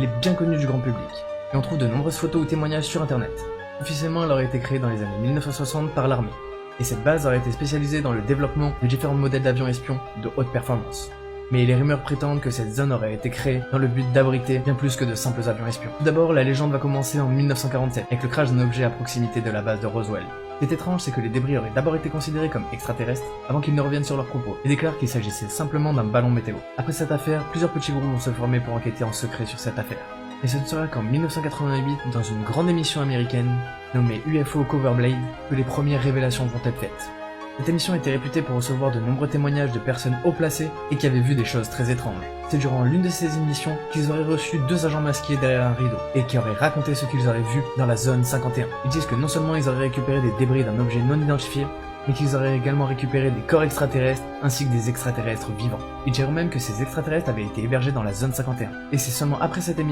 elle est bien connue du grand public, et on trouve de nombreuses photos ou témoignages sur internet. Officiellement, elle aurait été créée dans les années 1960 par l'armée, et cette base aurait été spécialisée dans le développement de différents modèles d'avions espions de haute performance. Mais les rumeurs prétendent que cette zone aurait été créée dans le but d'abriter bien plus que de simples avions espions. Tout d'abord, la légende va commencer en 1947, avec le crash d'un objet à proximité de la base de Roswell. Ce qui est étrange, c'est que les débris auraient d'abord été considérés comme extraterrestres avant qu'ils ne reviennent sur leurs propos, et déclarent qu'il s'agissait simplement d'un ballon météo. Après cette affaire, plusieurs petits groupes vont se former pour enquêter en secret sur cette affaire. Et ce ne sera qu'en 1988, dans une grande émission américaine, nommée UFO Cover Blade, que les premières révélations vont être faites. Cette émission était réputée pour recevoir de nombreux témoignages de personnes haut placées et qui avaient vu des choses très étranges. C'est durant l'une de ces émissions qu'ils auraient reçu 2 agents masqués derrière un rideau et qui auraient raconté ce qu'ils auraient vu dans la zone 51. Ils disent que non seulement ils auraient récupéré des débris d'un objet non identifié, mais qu'ils auraient également récupéré des corps extraterrestres ainsi que des extraterrestres vivants. Ils diront même que ces extraterrestres avaient été hébergés dans la zone 51. Et c'est seulement après cette émission